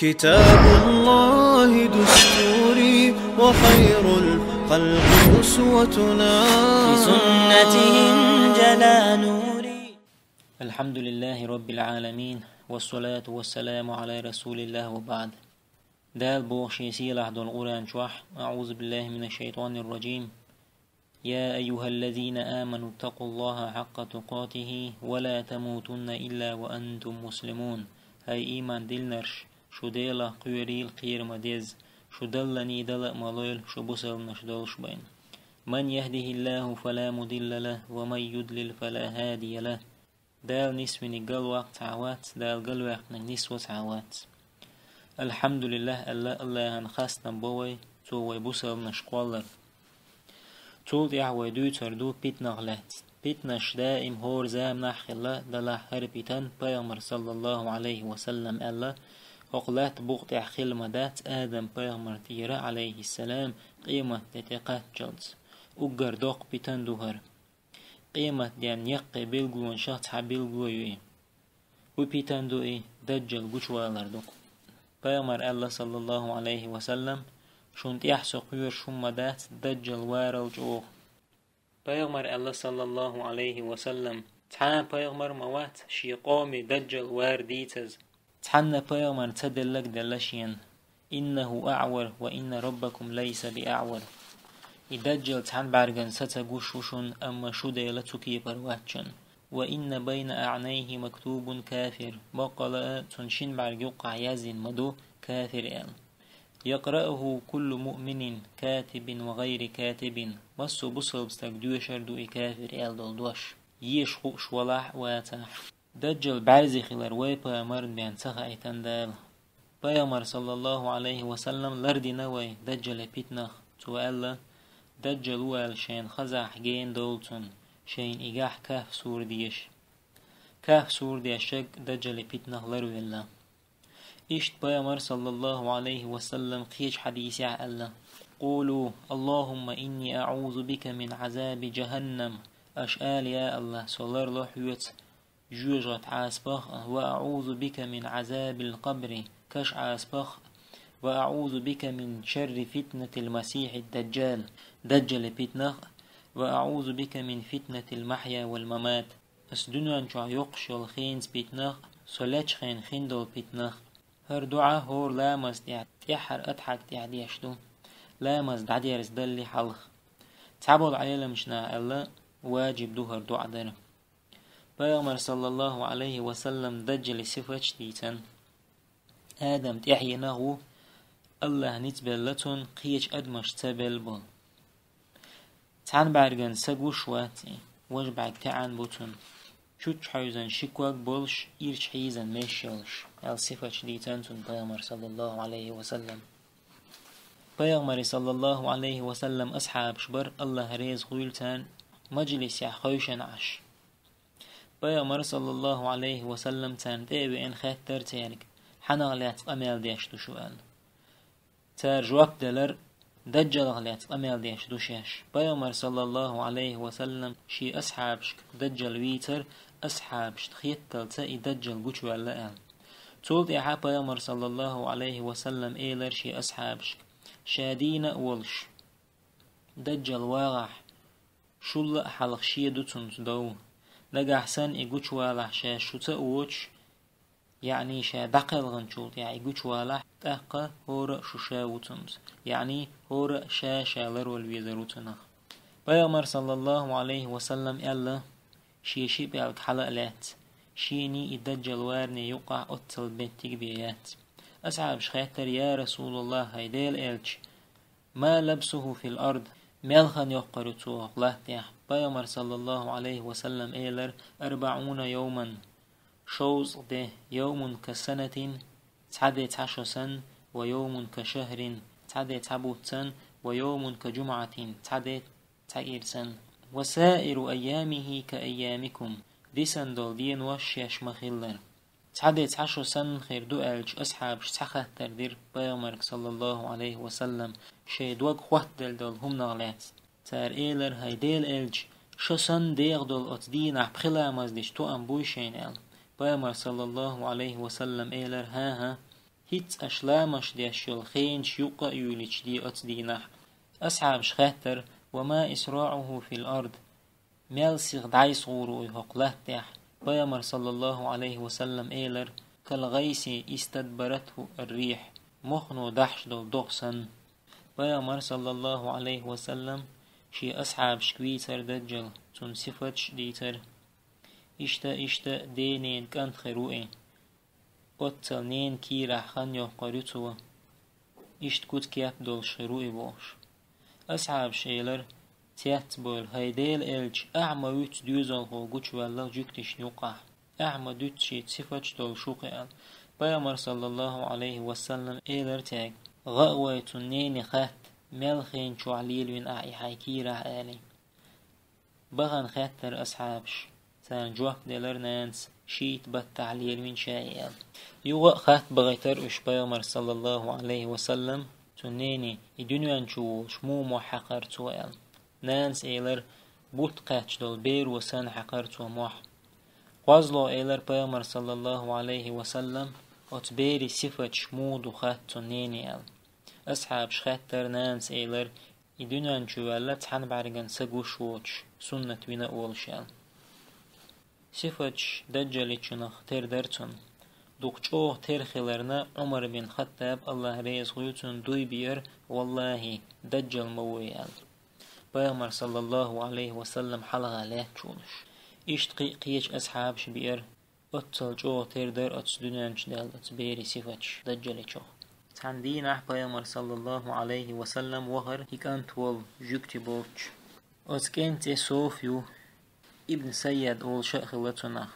كتاب الله دستوري وخير الخلق أسوتنا في سنته جلا نوري. الحمد لله رب العالمين والصلاة والسلام على رسول الله وبعد. دال بوخشي سيلح دول قرآن شوح. أعوذ بالله من الشيطان الرجيم. يا أيها الذين آمنوا اتقوا الله حق تقاته ولا تموتن إلا وأنتم مسلمون. هاي إيمان دلنرش شو ديلا قيريل قير مديز شو دلني دلق مليل شو بسل نشدلش بين. من يهده الله فلا مضل له ومن يضلل فلا هادي له. دال نسمني قل وقت عوات دال قل وقت نسوة عوات. الحمد لله الله هنخاصنا بوي توي بسل نشقوالر طول يعوي دوتر دو بيتنغلات بيتنش دائم هور زام نحخلا دلا هربيتان بيامر صلى الله عليه وسلم ألا أقلات بوقت يحخل مدات آدم بيامر تيرا عليه السلام قيمة تتقات جلس أقر دوق بيتان دوهر قيمة ديان يقي بيلقلون شاطح بيلقلوي وبيتان دو دجل قشوالر دوق بيامر ألا صلى الله عليه وسلم شونت يحسو قيور شمدات دجل وارل جوخ بيغمر الله صلى الله عليه وسلم تحان بيغمر موات شي قومي دجل وار ديتز تحن بيغمر تدلك دلشين إنه أعور وإن ربكم ليس بأعور يدجل تحن بارغن ستقوشوشن أما شو ديلتكي برواتشن وإن بين أعنيه مكتوب كافر بقلا تنشين بارغ يقع يزين مدو كافر يقرأه كل مؤمن كاتب وغير كاتب بسو بصل بستقدوشر دو كافر دلدوش يش خوش ولاح واتاح دجل بعرزي خلال ويبا مرد بيان سخا ايتندال بيامر صلى الله عليه وسلم لردي نوي دجل بيتنخ توألا دجل وال شين خزح جين دولتون شين إيجاح كاف سور ديش كاف سور ديشك دجل بيتنخ لروي الله إشت بيامر صلى الله عليه وسلم خيش حديثي الله قولوا اللهم إني أعوذ بك من عذاب جهنم أشآل يا الله صلر له حيوت جوجت عاسبخ وأعوذ بك من عذاب القبر كش عاسبخ وأعوذ بك من شر فتنة المسيح الدجال دجل بيتنخ وأعوذ بك من فتنة المحيا والممات أسدنوان شو يقشل خينز بيتنخ سولاتش خين خندل بيتنخ هر دعاء هور لامز تيحر أضحك تيعديشتو لامز دعديرز دلي حلخ تعبوا العيلة مشنا الله واجب دوهر دعاء در بيغمر صلى الله عليه وسلم دجل صفتش ديتن آدم تيحينه الله نتبلتون قيش أدمش تبلبون تعن بارغن سقوش واتي وجبعك تعن بوتون شوش حيزن شكوك بولش إيرش حيزن ميشيلش الصفة شديدة بيغمر صلى الله عليه وسلم بيغمر صلى الله عليه وسلم أصحاب شبر الله ريز غيلتان مجلس يحخوشن عش بيغمر صلى الله عليه وسلم تان تيبي إن خاتر تيانك حنا غليات أميل ديشتو شوال تار جواب دلر دجل غليات أميل ديشتو شاش بيغمر صلى الله عليه وسلم شي أصحاب شك دجل ويتر أصحاب شت خيتل تاي دجل قوشوال لأل تولد يا بيامر صلى الله عليه وسلم إيلر شي أصحابش شادين أولش دجل واغح شل حلق شي دوتن دو لقى حسن إيقوش والح شا شوتا أوش يعني شا دقل غنشولت يعني إيقوش والح تأقى هور شوشا وتنز يعني هور شا شالر والويزروتنخ بيامر صلى الله عليه وسلم إلا شي بيالك حلق لات شيني الدجل وارني يقع أطل بنتك بيات أصحاب شخيتر يا رسول الله هيديل إلش ما لبسه في الأرض ملخن يقرطوه الله تيح بيامر صلى الله عليه وسلم إيلر 40 يوما شوز ده يوم كسنة تعدي 10 سن ويوم كشهر تعدي 10 سن ويوم كجمعة تعدي 9 سن وسائر أيامه كأيامكم ديسن دول دين وشيش مخيلر تعدي 10 سن خير دو ألج أصحاب شتخه تردير بيامرك صلى الله عليه وسلم شي دوغ خوات دل هم نغلات تار إيلر هيديل ألج شو سن ديغ دول أتدين بخلا مزدش تو أنبوي شين أل بيامر صلى الله عليه وسلم إيلر ها هيت أشلامش دي الشلخين شيوقا يوليش دي أتدينح أصحاب شخاتر وما إسراعه في الأرض ميل سيغ داي صغورو يهقلات تح بيامر صلى الله عليه وسلم إيلر كالغيسي استدبرته الريح مخنو دحش دو دغسن بيامر صلى الله عليه وسلم شي أصحاب شكويتر دجل تون صفتش ديتر اشتا دينين كانت خروئي قتل نين كيرح خانيو قريتو اشت كوت كياب دول شروئي بوش أصحاب شيلر تيات بول هيديل إلج أعمى ويت ديوزل هو قوش والله جكتش نوقع أعمى دوت شي صفتش دول شوقي بيامر صلى الله عليه وسلم إيلر تاج غأوي تنين خات ملخين شو عليل وين أعي حيكي راح آلي بغن خاتر أصحابش تان جوك ديلر نانس شيت بالتعليل من شائل يوغا خات بغيتر اش بيامر صلى الله عليه وسلم تنيني يدنيان شو شمو محقر توال نانس ايلر بوت قاتش دول بير وسان حقر تو موح قازلو ايلر بيامر صلى الله عليه وسلم اتبيري صفة شمود وخات تنيني أصحاب شخاتر نانس ايلر يدنيان شو ولا تحن بعرقن سقو شوش سنة وينا أولشال صفتش دجاليتشنخ تر درتون دوقچوه ترخيلرنا عمر بن خطاب الله ريز غيوتون دوي بير والله دجال مويال بيامر صلى الله عليه وسلم حلغة لا تشولش اشتقي قيش أصحاب شبير اتل جوه تر در اتس دنيانش دال اتبيري صفتش دجاليتشوه تاندين بيامر صلى الله عليه وسلم وغر هيكانت وول جوكتي بوش اتكنت صوفيو ابن سيد أول شأخلتنا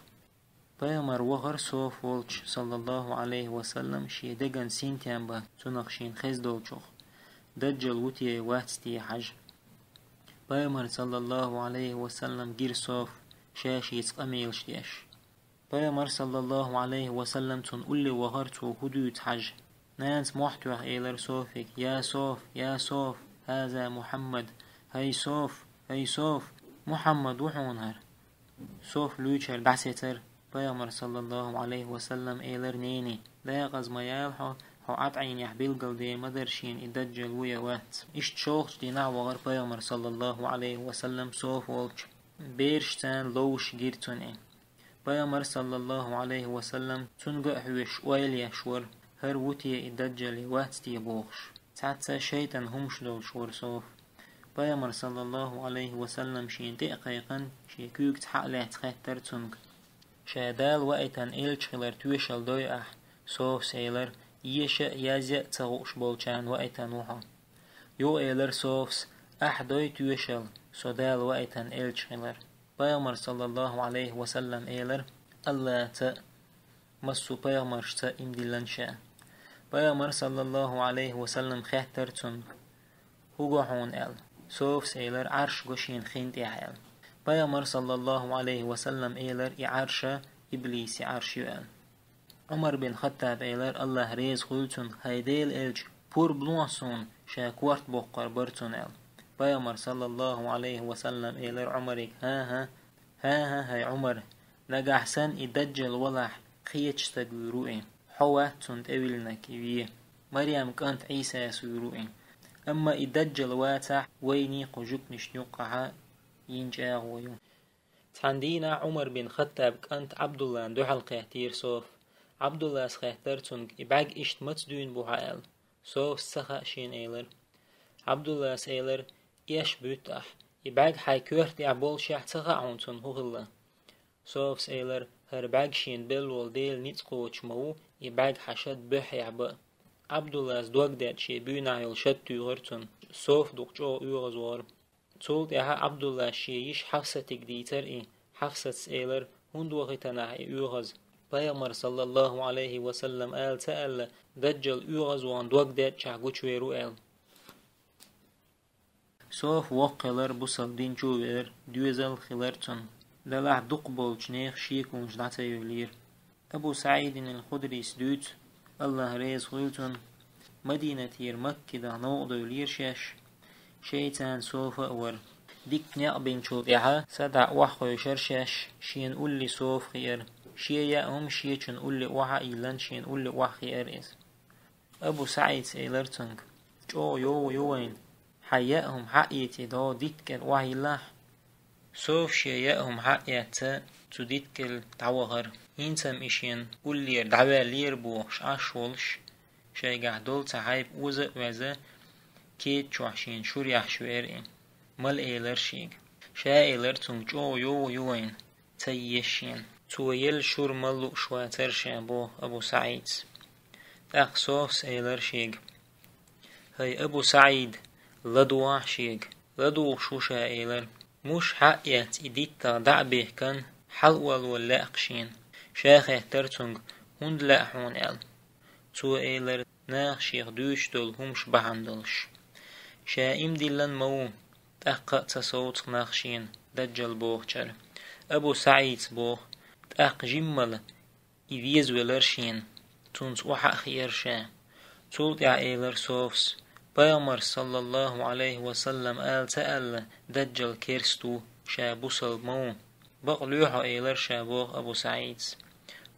بيامر وغر صوف ولش صلى الله عليه وسلم شي دقن سينتيان با تنخشين خيز دولشوخ دجل وتي واتستي حج بيامر صلى الله عليه وسلم جير صوف شاشي يتقميل شتيش بيامر صلى الله عليه وسلم تنقل وغر تو هدوت حج نانس محتوى إيلر صوفك يا صوف يا صوف هذا محمد هاي صوف هاي صوف محمد وحونهر صوف لوچر بعثتر بيامر صلى الله عليه وسلم إيلر نيني لا يغز ميال حو عطعين يحبيل قلدي مدرشين إدجل ويا وات إشت شوخش دينا وغر بيامر صلى الله عليه وسلم صوف ولش بيرشتان لوش جيرتون بيامر صلى الله عليه وسلم تنقع حوش ويل يشور هر وتي إدجل وات تيبوخش تعتسى شيطان همش دول شور صوف بيامر صلى الله عليه وسلم شين دقيقا شي كوك تحقلي تخيتر تنق شادال وقتن إلش خلر توشل دوي صوف سيلر يشا يازي تغوش بولشان وقتن وحا يو إيلر صوفس دوي توشل سودال وقتن إلش خلر بيامر صلى الله عليه وسلم إيلر الله مسو بيامر شتا إمدلن شا بيامر صلى الله عليه وسلم خيتر تنق هو حون صوف سيلر عرش قشين خينت إعال بيامر صلى الله عليه وسلم إيلر إعرشة إبليس عرش يؤال عمر بن خطاب إيلر الله ريز خلتون هيديل إلج بور بلوانسون شاكوارت بوقر برتون بيامر صلى الله عليه وسلم إيلر عمرك ها هاي عمر نجح سن إدجل ولح خيتش تجروئين حواتون تأويلنك بيه مريم كانت عيسى سيروئين أما إدجل واتح ويني قجوك نشنوقها ينجاغ ويون تاندينا عمر بن خطاب كانت عبد الله دو حلقة تير صوف عبد الله سخيتر تنك إبعاق إشت متدون بوحائل صوف سخا شين إيلر عبد الله سيلر إيش بوتح إبعاق حي كورت يعبول شاح سخا عونتون هو الله صوف سيلر هربعاق شين بل والديل نتقوش مو إبعاق حشد بح يعبأ عبد الله زدوق دات شي بينا يلشد تيغرتون صوف دوقجو يغزوار تولد يها عبد الله شيش حفصة تقديتر حفصة سيلر هند وغتنا يغز بيامر صلى الله عليه وسلم آل تأل دجل يغز وان دوق دات شعقوش ويرو آل صوف وقلر بصل دين جوير دوزل خلرتون دلع دقبول جنيخ شيكون جدعتا يولير أبو سعيد الخدري سدوت الله ريز خلتون مدينة ير مكة ده نوض يولير شاش شيطان صوف أور ديك نقبين شوطيها سدع وحو شرشاش شين قولي صوف خير شي يأهم شي چن قولي وحا إيلان شين قولي وح خير إز أبو سعيد سيلرتنك جو يوين حياهم حقيتي دو ديتكل وحي الله سوف شيئهم حقيتا تديتكل تعوغر إنتم إشين قول لير دعوة لير بوش عشولش شيقع دول تحيب وزق وزا كيت شوحشين شوريح شويرين مال إيلر شيق شا إيلر تنك جو يوين تيشين تويل شور ملو شواتر شابو أبو سعيد تأخصوص إيلر شيق هاي أبو سعيد لدوا شيق لدو شوشا إيلر مش حقيت إديتا دعبه كان حلوال ولا أقشين شاخه ترتنج هند لا حون ال تو إيلر ناخ شيخ دوش دول همش بحندلش شائم دلن مو تأقق تصوت ناخشين دجل بوخشر أبو سعيد بوخ تأق جمل إذيز ولرشين تونس وحق خير شا تولد يا إيلر صوفس بيامر صلى الله عليه وسلم آل تأل دجل كيرستو شا بوصل مو بقلوحو إيلر شابوخ أبو سعيد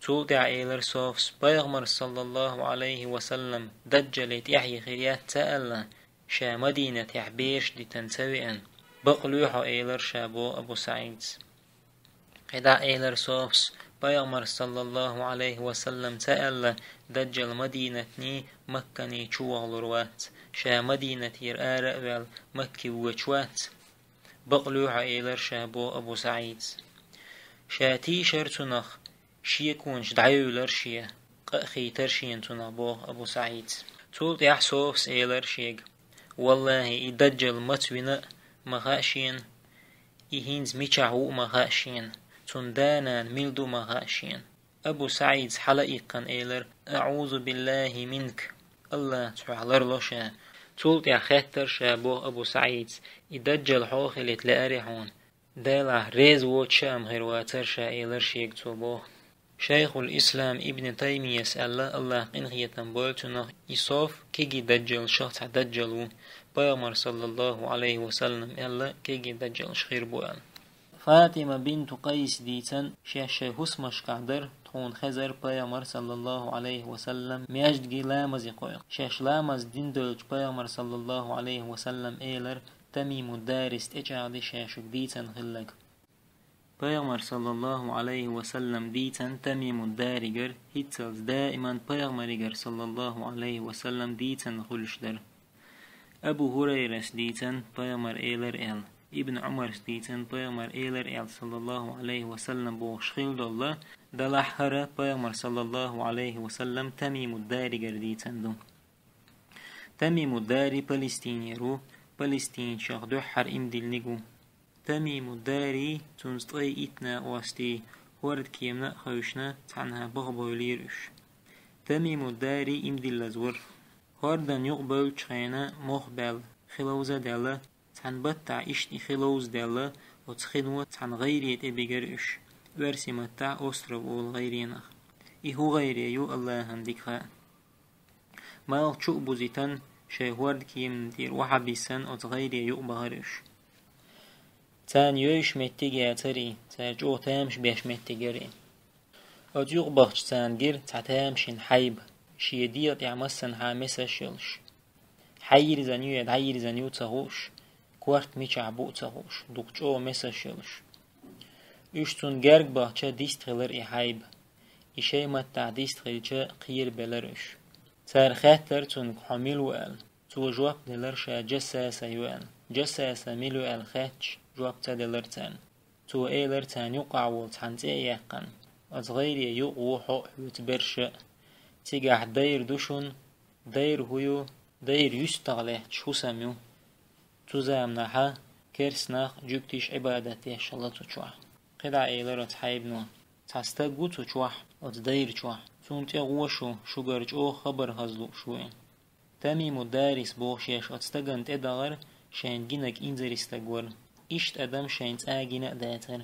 تولد يا إيلر صوفس بيامر صلى الله عليه وسلم دجلت يحيي خيريات تأل شا مدينة يحبيش دي تنسوئن بقلوحو إيلر شابو أبو سعيد قدا إيلر صوفس بيامر صلى الله عليه وسلم تأل دجل مدينة ني مكني چوغ لروات شا مدينة يرآر أول مكي وچوات بقلوحو إيلر شابو أبو سعيد شا تيشر تنخ شيكونش دعيولر شيه قأخي ترشين تنبو أبو سعيد تولد يحصوفس إيلر شيق والله يدجل متوين مغاشين يهينز ميشعو مغاشين تندانا ميلدو مغاشين أبو سعيد حلقيقا إيلر أعوذ بالله منك الله تحلر لشا تولد يخطر شابو أبو سعيد يدجل حوخلت لأريحون داله ريز ووتشام غيرواتر شا إيلر شيق تولبو شيخ الإسلام ابن تيمية يسأل الله قنخية بولتنا يصوف كيجي دجل شخص دجلو بيامر صلى الله عليه وسلم الله كيجي دجل شخير بوال فاطمة بنت قيس ديتن شيخ اسمش قعدر تخون خزر بيامر صلى الله عليه وسلم ميجد جي لامز يقويق شيخ لامز دين دولج بيامر صلى الله عليه وسلم إيلر تميم الدارس اجعد شيخ ديتن خلق بيغمر صلى الله عليه وسلم ديتن تميم الدارجر هيتسلز دائما بيغمرجر صلى الله عليه وسلم ديتن خلشدر أبو هريرة ديتن بيغمر إيلر إل ابن عمر ديتن بيغمر إيلر إل صلى الله عليه وسلم بوشخيل دولة دلحر بيغمر صلى الله عليه وسلم تميم الدارجر ديتن دو تميم الداري فلسطيني رو فلسطين شاخ دحر إمدل نجو تميم الداري تنسطي إتنا واستي ورد كيمنا خوشنا تعنها بغبوليرش تميم الداري إمدل لزور هاردن يقبل تشخينا مخبل خلوزة دالة تعن بطع إشتي خلوز دالة وتخدوة تعن غيرية إبقرش ورسي متع أسرب والغيرينخ إهو غيريو الله هندكها مال تشوق بوزيتن شي ورد كيم دير وحبيسن وتغيري يقبهرش تان يوش متجي تري ترجو تامش بيش متجري أديق بخش تان جير تعتامشن حيب شيديت يعمسن حامسة شلش حير زنيو تغوش كوارت ميش عبو تغوش دوكجو مسة شلش اشتون جرق بخشة ديستغلر حيب إشي متع ديستغلجة قير بلرش تار خاتر تون حميل وقال تو جواب دلرشا جساسة يوان جساسة ميلو الخاتش جواب تدلرتان تو ايلرتان يقع والتحنت ايقن اتغير يقو حق وتبرشا تيجح داير دوشون داير هيو داير يستغله شو سميو تو زامنها كرسناخ جوكتيش عبادته شلطو چوح قدع ايلرت حيبنو تستقو تو چوح اتداير چوح تونتي غوشو شوغرج او خبر هزلو شوين تميم الدارس بوخشيش اتستقنت ادغر شان جينك انزر استقور إشت أدم شينت آجينا داتر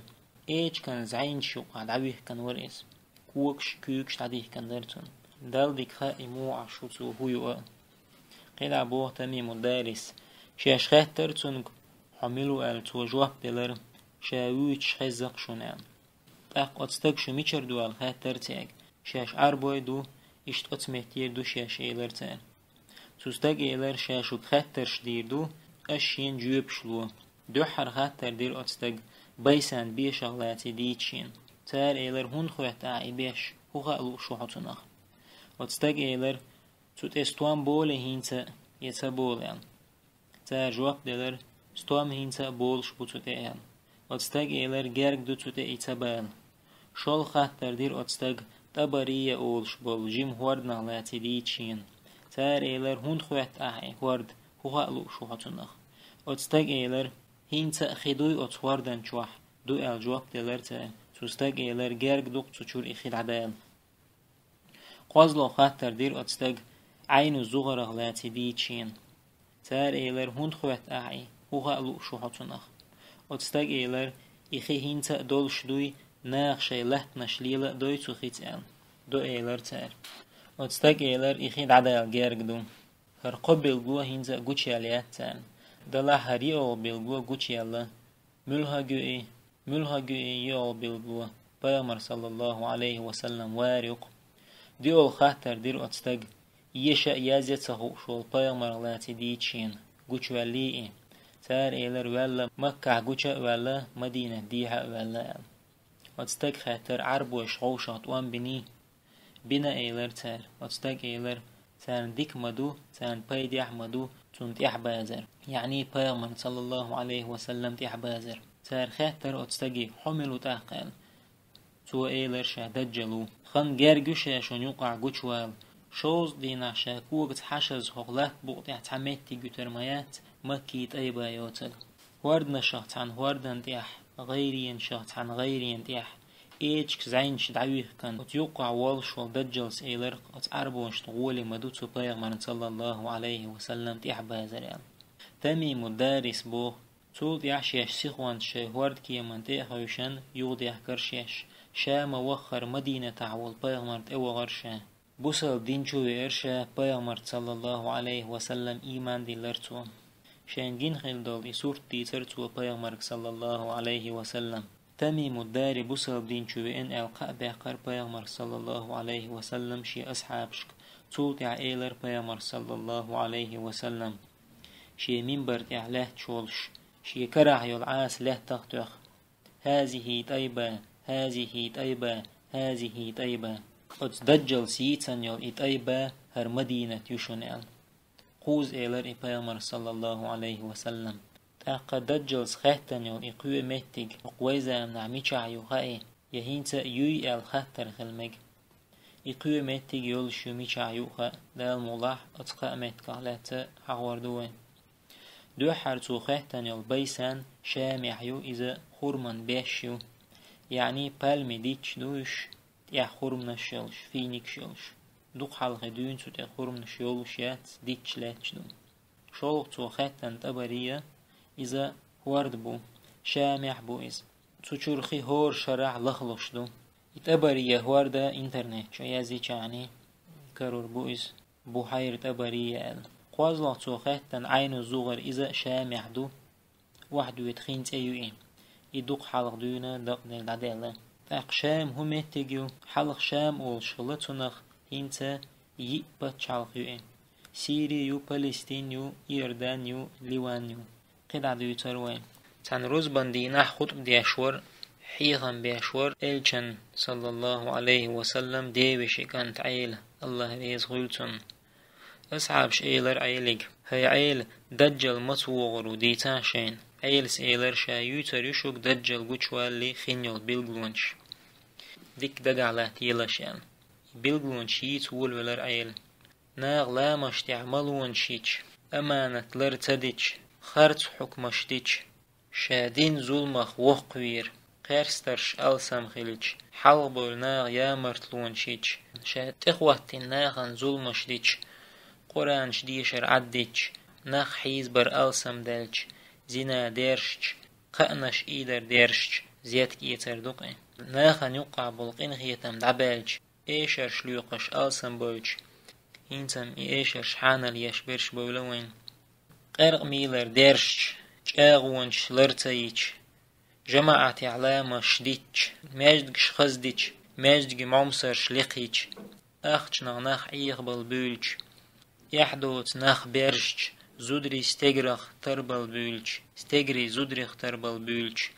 إيش كان زعين شو عدويه كان ورئيس كوكش تعديه كان درتون دال ديك خائي موع شوتو هيو قيل عبوه تميم الدارس شاش خاتر تونك حملو آل توجوه دلر شاويتش خزق شونان تاق اتستق شو ميچر دوال خاتر تيگ شاش عربوي دو إشت أتمهتير دو شاش إيلر تان سوستاق إيلر شاشو خاتر شدير دو أشين جوب شلو دو حر خاتر دير أتستاق بيسان بيش أغلاتي ديتشين تار إيلر هون خوات آعي بيش هو غالو شو حطناخ أتستاق إيلر تut استوام بول هينتا يتا بول يعني تار جواب ديلر استوام هينتا بولش بوتوت يعني أتستاق إيلر جارك دو توت إيتابال شول خاتر دير أتستاق تبارية أولش بول جيم هورد نغلاتي ديتشين تار إيلر هون خوات آعي هورد هو غالو شو حطناخ أتستاق إيلر هينتا خدوي أتواردن شوح دو الجواب ديلر تا سوستاق إيلر جارك دوق تشور إخي العدال قوازلو خاتر دير أتستاق عينو زغر أغلاتي ديتشين تار إيلر هون خوات آعي هو غالو شو حطناخ أتستاق إيلر إخي هينتا دولش دوي ناغ شي لحت نشليلة دوي تخيت آن دو إيلر تار أتستاق إيلر إخي العدال جارك دو هرقو بيلقوا هينتا قوشي عليات تان دلا هريو بيلقوا قوشي الله ملها جوئي يو بيلقوا بيامر صلى الله عليه وسلم واريق ديو خاتر دير أتستاق يشا يازيت سهو شول بيامر لاتي ديتشين قوش والي تار إيلر ولا مكة قوشا ولا مدينة ديها ولا أتستاق خاتر عربوش غوشات وان بنا إيلر تار أتستاق إيلر تان ديك مدو تان بايدي أحمدو تون تيح بازر يعني بيامر صلى الله عليه وسلم تيح بازر تار خاتر أتستاقي حملو تاقال تو إيلر شا دجلو خان جارجو شاشون يوقع قوشوال شوز دينا شاكوغت حشز هغلات بوقتي تعميتي جوترميات مكيت أي بايوتل وردنا شخص عن وردن تيح غيرين شخص عن غيرين تيح إيجك زعينش دعويخ كان وتيوقع والش والدجلس إيلر أتعربونش تغولي مدوتو بيغمر صلى الله عليه وسلم تيح بازريان تمي مدارس بو تول يعشيش سيخوان شي ورد كي منطقة هوشن يوضي كرشيش شام وخر مدينة تعول بيغمر تقوى غرشا بوصل دينشو إرشا بيغمر صلى الله عليه وسلم إيمان دي لرتو شانجين خلدول إسور تيترتو بيغمر صلى الله عليه وسلم تمي مداري بوصل دينشو إن ألقاء بيقر بيغمر صلى الله عليه وسلم شي أصحابشك تول تع إيلر بيغمر صلى الله عليه وسلم شي منبر تعلاه تشولش شي كرع يلعاس له تختخ هذه طيبة هذه طيبة هذه طيبة أتدجل سيتن يل إطيبة هر مدينة يشونيل قوز إيلر إبايمر صلى الله عليه وسلم تاقا دجل سخيتن يل إقوى مهتج وقويزا نعميشع يوغائي يهينتا يوي الخاتر خلمج إقوى مهتج يل شوميشع يوغا دال مولاح أتقا مهتكا لاتا حغوردوين دو حرتو خيتن يل بيسان شامع يو إذا خورمن بيشيو يعني بالمي ديتش دوش تيا خورم نشيلش فينيك شيلش دوق حلقة دون تو تيا خورم نشيلش يات ديتش لاتش دون شولق تو خاتن تبارية إذا وارد بو شامع بو إذا تشورخي هور شرع لخلش دو تبارية وارده إنترنت شو يازي يعني كرور بو إذا بو حير تبارية ال قوازلق تو خاتن عين الزغر إذا شامع دو وحدو يتخين تأيو يدوق حلق دونا دق العدالة تاق شام هم تجيو حلق شام أول شغلتونخ هنتا يبت شالق يو سيري يو فلسطين يو إيردان يو ليوان يو قد عدو يتروين تان روز بندينا خطب دياشور حيغم بياشور إلشان صلى الله عليه وسلم ديوشي كانت عيلة الله ريز غلتون أصعبش إيلر عيلك هاي عيل دجل مطوغر وديتان شين عيلس إيلر شايوتر يشوك دجل قوشوالي خينيول بيلغلونش ديك دقعلات يلاشان بيلغلونش يتول ولر عيل ناغ لا مش تعملون شيش أمانة لرتديش خرط حكمشتيش شادين ظلمخ وقوير قرسترش ألسام خليش حلبول ناغ يامرتلون شيش شاد تخواتين ناغن ظلمشتيش قرآن شديشر عديش ناغ حيزبر ألسام دالش زنا ديرش قأنش إيدر ديرش زيادك يتردقين ناغن يقع بلقين خيتم دعبالش إيشر شلوقش ألسام بولش إنتم إيشر شحانا ليشبرش بولوين قرق ميلر ديرش جاغونش لرتيش جماعة علامة شديتش ماجدش خزديش ماجدش معمسر شليقيش أخشنا نخ يقبل بولش يحدوت نخ برش زودري ستجرخ تربل بولش ستجري زودريخ تربل بولش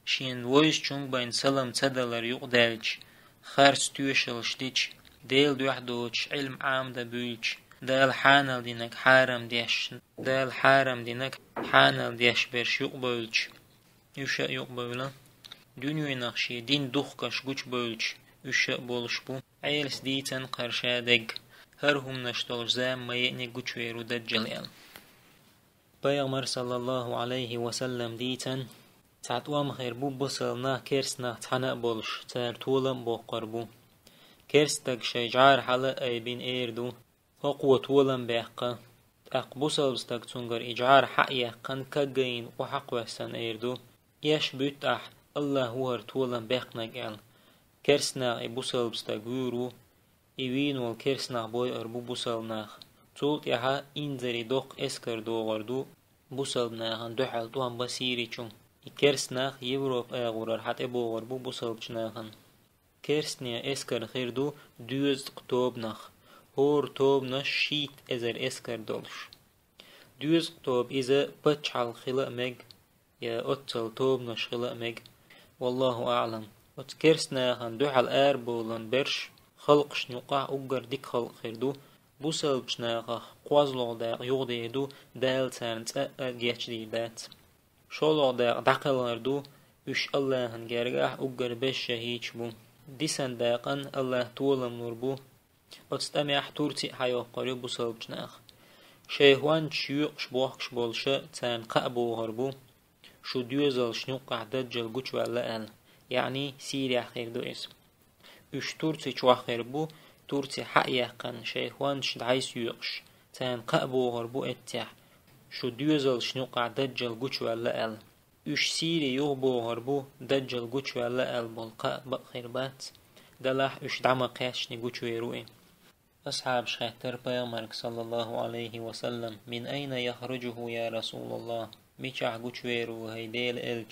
شين ويس چونگ بين سلام تدلر يقدالش خارس توشل شتيش ديل دوحدوش علم عام دا بولش دال حانل دينك حارم ديش دال حارم دينك حانل ديش برش يقبولش يوشا يقبولا دنيا نخشي دين دوخكش گوچ بولش يوشا بولش بو عيلس ديتن قرشا دق هرهم نشتغل زام ما يأني گوچ ويرو دجل پیغمبر صلى الله عليه وسلم ديتن تعت وام خير بو بصلنا كيرسنا تحنا بولش تار طولم بو قربو كيرستك شجار حلا اي بين ايردو هقوة طولم بيحقا اقبوصل بستك تنقر اجعار حق يحقن كجين وحق وحسن ايردو يش بيت اح الله هو طولم بيحقنك ال كيرسنا اي بوصل بستك بيرو ايوين والكيرسنا بوي اربو بوصلناخ تولت يحا انزري دوق اسكر دوغردو بوصلناخن دوحل دوهم بسيري چون كيرسناخ يوروب اغورر حتى بوغر بو بوصلبچناخن كيرسنيا اسكر خيردو دوز قطوبناخ هور توبناش شيت ازر اسكر دولش دوز قطوب ازا بچعل خلق مج يا اتل توبناش خلق مج والله اعلم ات كيرسناخن دوحل اربولن برش خلقش نقع اقر ديك خلق خيردو بوصلبچناخ قوازلو دا يغديدو دال تانت اجيچ ديدات شولو دا دقلردو üç Allah'ın gergah ugar beşe hiç bu. Disen daqan Allah tuolam nur bu. Otstamiah turti hayo qari bu salbçnaq. Şeyhwan çyuq şboq bolşa tan qabo harbu. Şu düzal şnu qa'da jalguç wala al. Yani Siriya xirdu is. Üç turti çwaxir bu. Turti hayaqan şeyhwan şdays yuqş. Tan qabo harbu ettah. Şu düzal şnu qa'da jalguç wala al. üç Siri yuqbo harbu dajjal guç wala al bolqa baqirbat dalah üç dama qashni guç weruin أصحاب شهتر بيامرك صلى الله عليه وسلم من أين يخرجه يا رسول الله ميشع guç weru هيديل إلج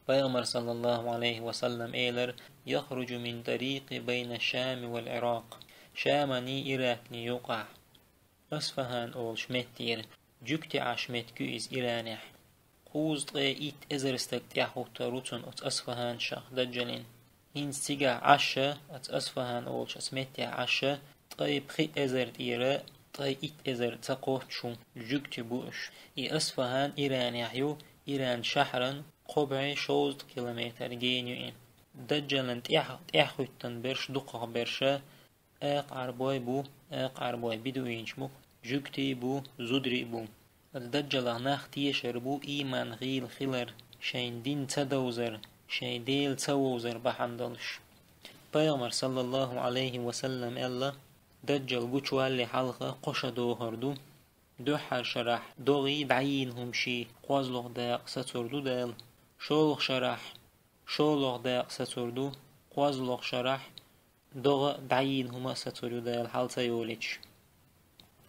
بيامر صلى الله عليه وسلم إيلر يخرج من طريق بين الشام والعراق شامني إراكني يقع أصفهان أول شمتير جكتي عشمت كيز إيرانح خوز إيت إزرستك تيحو تاروتون أت أصفهان شاخ دجلين هين سيجا عشا أت أصفهان أولش أسمتي عشا طيب خي إزر إيرا طيب إيت إزر تقوه شو جوكتي بوش إي أصفهان إيران يحيو إيران شهرا قبعي شوز كيلومتر جينيو إن دجلن تيحو تنبرش دقا برشا آق عربوي بو آق عربوي بدو إنشمو جوكتي بو زودري بو الدجل ناخ تيشر بو إيمان غيل خلر شين دين تدوزر شين ديل تووزر بحندلش پیغمبر صلى الله عليه وسلم ألا دجل قوچوالي حلقة قوش دوهردو دو حر شرح دوغي بعينهم شي قوازلوغ داق ستردو دال شولوغ شرح شولوغ داق ستردو قوازلوغ شرح دوغ بعينهما ستردو دال حالتا يوليش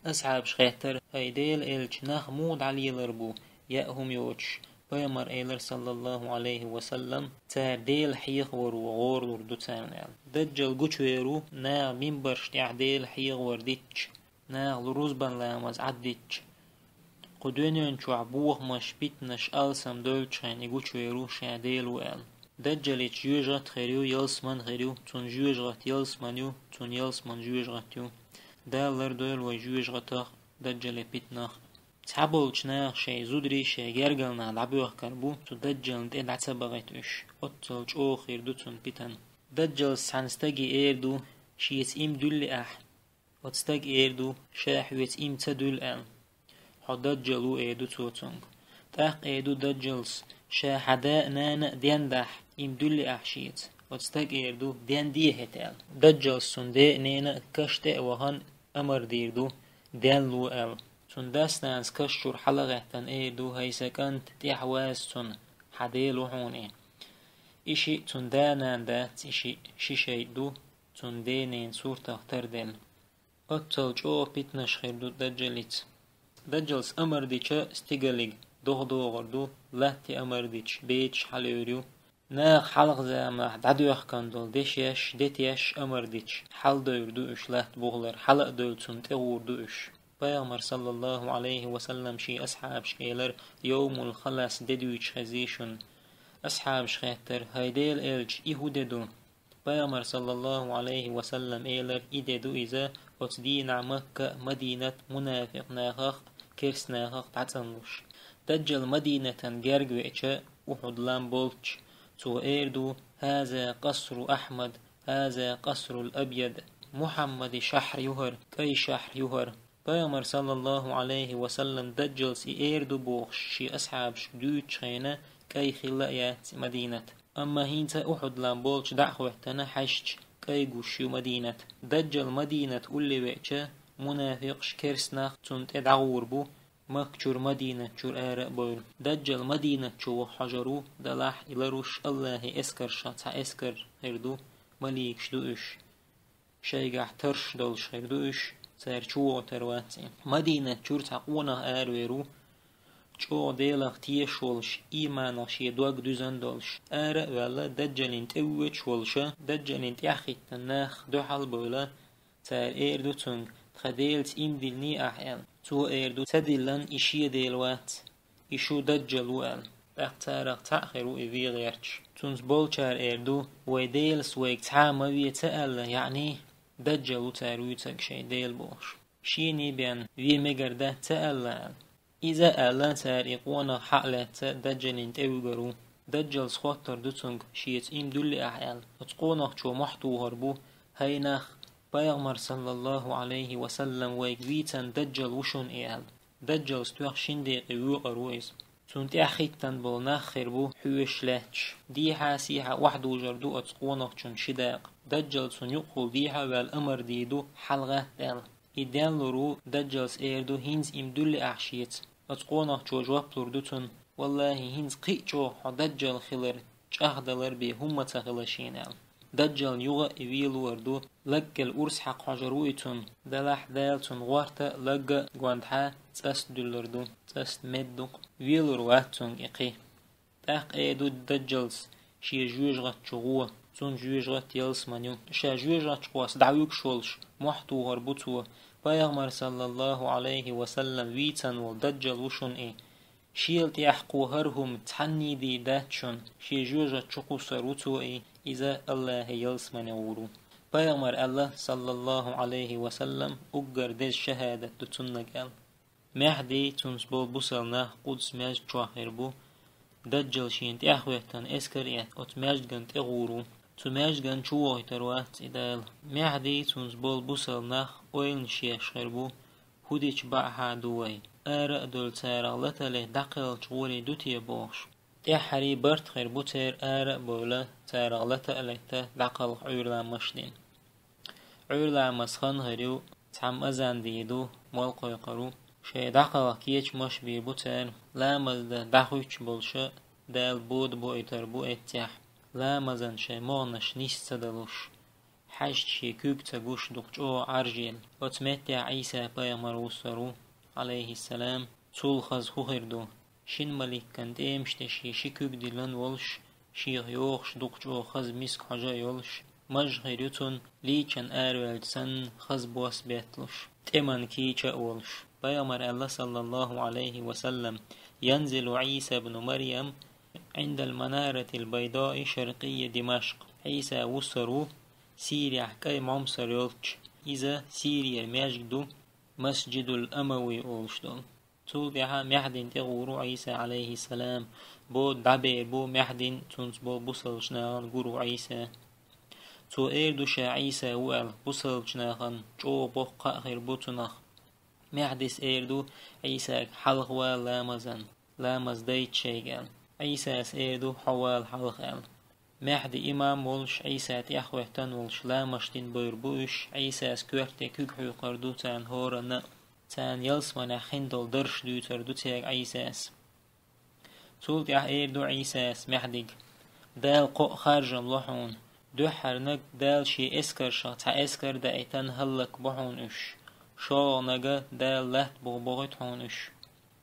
أصحاب شخيتر هيديل إلج نخمود علي لربو يأهم يوتش بيمر إيلر صلى الله عليه وسلم تار ديل حيخ ورو غور وردو تانال دجل قوچويرو نا منبرش تعديل حيخ ورديتش نا لروزبان لامز عديتش قدوينيون چو عبوه مش بيتنش ألسم دولچين قوچويرو شاديل وآل دجلت جوجت خيريو يلسمن خيريو تون جوجت يلسمنيو تون يلسمن جوجتيو دالر دول وجوج غتاخ دجل بيتناخ تعبولش ناخ شي زودري شي جرجلنا لعبوه كربو تدجل دين عتبغيتوش اتلج اوخير دوتون بيتن دجل سانستاجي ايردو شيت ام دول اح وتستاج ايردو شاح ويت ام تدول ان حدجلو ايدو توتونغ تاق ايدو دجلس شاحدا نانا ديندح ام دول اح شيت وتستاج ايردو دين دي هتال دجل سندي نينا كشت وهن امر ديردو دين لو ال تندستانس كشور حلقه تن ايردو هيسكنت تيحواس تن حديلو هوني اشي تندانان دات اشي شيشي دو تندينين صور تختار دل اتل جو بيتنش خيردو دجلت دجلس امر ديچا استيغليگ دوغ دوغردو لاتي امر ديچ بيچ حليوريو ناخ حلق زامح دعدوخ كندل ديشيش ديتيش أمر ديش حل دور إش لات بغلر حلق دول سنت أغور إش بيغمر صلى الله عليه وسلم شي أصحاب شكيلر يوم الخلاص ددويش خزيشن أصحاب شخيتر هيديل إلج إهوددو بيغمر صلى الله عليه وسلم إيلر إددو إذا أتدينا مكة مدينة منافق ناخخ كيرس ناخخ تعتنوش دجل مدينة جرجوئة أحد لام بولتش تو إيردو هذا قصر أحمد هذا قصر الأبيض محمد شحر يهر كي شحر يهر بيغمر صلى الله عليه وسلم دجل سي إيردو بوخش شي أصحاب شدوش خينة كي خلايات مدينة أما هينتا أحد لام بولتش دعوة تنحشش كي قوشيو مدينة دجل مدينة أولي ويتش منافقش كيرسناخ تنت ادعور بو مكجور مدينة جور آراء بول دجل مدينة جو حجرو دلاح إلروش الله اسكر شاتا اسكر هردو مليك شدوش شيقح ترش دولش هردوش سير جو ترواتي مدينة جور تقونا آرويرو جو ديلغ تيشولش إيمانش يدوغ دوزن دولش آراء ولا دجلين تأويش ولشا دجلين تيحيط الناخ دو حال بولا سير إيردو تنگ خديلت إمدلني أحيان تو إيردو تدلن إشي ديلوات إشو دجل وقال اختارق تأخرو إذي غيرش تونس بولشار إيردو ويديل سويك تعاموية تألا يعني دجلو تارويتك شي ديل بوش شيني بيان في مقرده تألا إذا ألا تاريقونا حقلت دجلين تأوغرو دجل سخوتر دوتنگ شيت إمدولي أحيان اتقوناق شو محتو هربو هيناخ بيغمر صلى الله عليه وسلم ويقويتن دجل وشون إيال دجل ستوخ شنديق يوغ رويز تونت أخيتن بولناخ خربو حوش لاتش ديها سيها وحدو جردو اتقوناق چون شداق دجل سن يقول ديها والأمر ديدو حلغة دل إدان لرو دجل سيردو هينز إمدول أحشيت اتقوناق چو جواب لردوتن والله هينز قيچو دجل خلر چاهدلر بي هم تغلشينال دجل يوغا إويل وردو لقى الأرس حق حجرويتون دلح دالتون غوارتا لقى قواندحا تست دولردو تست مدوق ويل رواتون إقي تاق ايدو دجلس شي جوجغة چغوة تون جوجغة يلس منيو شا جوجغة چغواس دعوك شولش محتو هربوتو بيغمر صلى الله عليه وسلم ويتن والدجل وشون إي شيلت يحقو هرهم تحني دي داتشون شي جوجغة چقو سروتو إي إذا الله يلس منورو بيغمر الله صلى الله عليه وسلم أقر دي الشهادة تتنقل مهدي تنسبول بوصلنا قدس ماج چواخر بو دجل شين تأخويتن اسكريات اتماجدن تغورو تماجدن چوه تروات إدال مهدي تنسبول بوصلنا اوين شيش خربو هوديش باعها دوي آرأ دول تارغلتا له دقل چغوري دوتي بوش تحري برت خير بوتر آرأ بولا تارغلتا أليتا دقل عيرلا مشدين عيرلا مسخن هريو تعم أزان ديدو مالقو يقرو شي دقل كيش مش بي بوتر لا مزد دخوش بولشا دال بود بو ايتر بو اتيح لا مزن شي مغنش نيش تدلوش حشت شي كوك تقوش دقجو عرجيل وتمتع عيسى بيامر وصرو عليه السلام تول خز خوهردو شين ملك كانت امشتشي شكوك دلن ولش شيخ يوخش دقجو خز مسك حجا يولش مجهريتون ليچن آروالسن خز بوس بيتلش تمن كيچا ولش بيامر الله صلى الله عليه وسلم ينزل عيسى بن مريم عند المنارة البيضاء شرقية دمشق عيسى وصرو سيريا كاي ممصر يولش إذا سيريا ماجدو مسجد الأموي أولشدون توبعها محدن تغورو عيسى عليه السلام بو دعبير بو محدن تنسبو بوصلشناغن قورو عيسى تو ايردو شا عيسى وقال بوصلشناغن جو بوقا خير بوتنخ محدس ايردو عيسى حلغوا لامز دايت شيغان عيسى ايردو حوال حلغان محد إمام ولش عيسى تأخوهتن ولش لامشتين بيربوش عيسى سكوهتي كوكحو قردو تان هورنا تان يلسمنا خندل درش دو تردو تيغ عيساس تولت ايردو عيساس محدق دال قو خارجن لحون دو حرنك دال شي اسكر شا تا اسكر دا ايتن هلك بحون اش شا نگا دال لحت بغبغت حون اش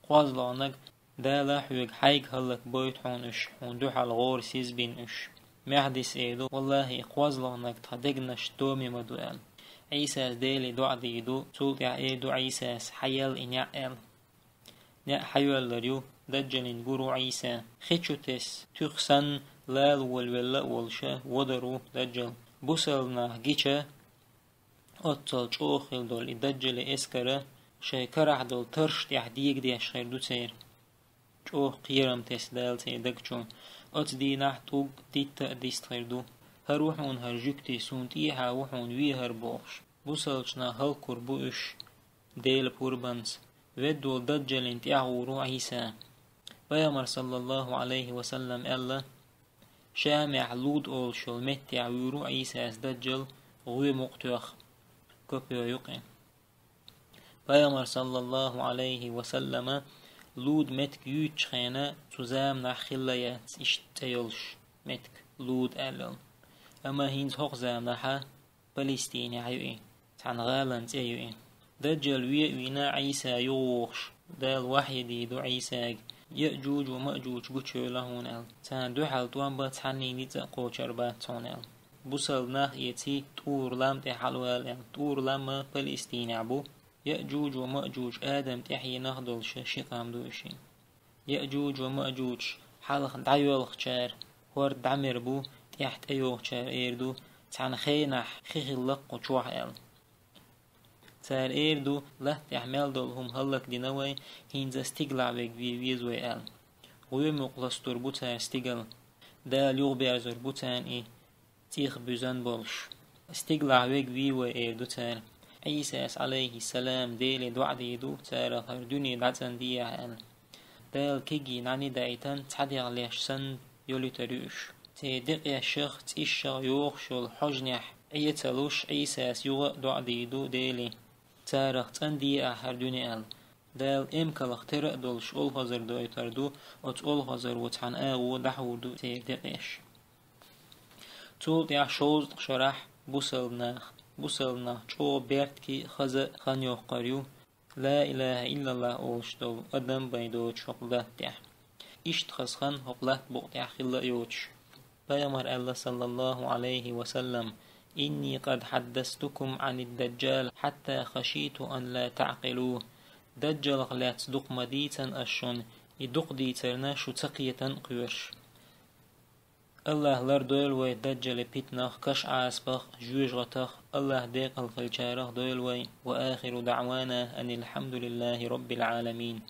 قوازلانك دا لا حيق حيق هلك بويت حون اش حون دوح الغور سيز بين اش محدث ايدو والله اقوازلا انك تحدقنش دومي مدوال عيسى ديلي دو ديدو تولع ايدو عيسى حيال انيا نيا حيوال لريو دجلين برو عيسى خيتشوتس تخسن لال والولا والشا ودرو دجل بوسلنا جيشا أتصل شوخل دول الدجل إسكرة شيء كرح دول ترش تحديق دي أشخير دو تير شوخ قيرم تسدال تيدكشون أت دي نحتوق دي تأديست خير دو هروحون هرجكتي سونتيها وحون وي هربوش بوسلشنا هل كربوش ديل بوربانس ودول دجل انتعو رو عيسى بيامر صلى الله عليه وسلم ألا شامع لود أول شل متع ويرو عيسى دجل غوي مقتوخ كوبيو يقين بيامر صلى الله عليه وسلم لود متك يوتش خينا تزام نخليات اشتيلش متك لود ألل أما هينز حق زام نحا فلسطيني عيوين تان غالن تيوين دجل وينا عيسى يوخش دال وحيدي دو عيسى يأجوج ومأجوج بوشو لهون ال تان دو حال توان بات حني نيتا قوشر بات تون ال بوصل ناخ يتي طور لام تحلوال ال طور لام فلسطين عبو يأجوج ومأجوج آدم تحيي نخدل شقام دوشين يأجوج ومأجوج حالخ دعيولخ شار ورد دعمر بو تحت ايوخ شار ايردو تان خينح خيخلق وشوح ال تار ايردو لا تحمل دولهم هلك دينوي هينز استقلع بك ويزوي ال ويمقلستور بوتان استقل دال يوغ بيعزر بوتان اي تيخ بوزان بولش استقلع بك وي ايردو تار عيسى عليه السلام ديلي دوعدي دو تار خردوني دعتان ديا ال دال كيجي نعني دايتان تحديغ ليش سن يولي تريوش تيدق يا شيخ تيشا يوغشو الحجنح عيتلوش عيسى يوغ دوعدي دو ديلي تاريخ تندي أحر دوني دال إمكالخ ترق دولش أول هزر دوي تردو أت أول هزر وتحن آغو دحور دو تيدقش تول تيح شوز شرح بوسلنا شو بيرتكي خزا خانيو قريو لا إله إلا الله أولش دو أدم بيدو شقلات تيح إشت خسخن هقلات بقتيح خلا يوتش بيامر الله صلى الله عليه وسلم إني قد حدثتكم عن الدجال حتى خشيت أن لا تعقلوه دجال غلات دق مديتا أشون يدق ديترنا شو تقية قيرش الله لردويل وي دجال بيتناخ كش عاسبخ جوج غتخ الله ديق الخلشارخ دويل وي وآخر دعوانا أن الحمد لله رب العالمين.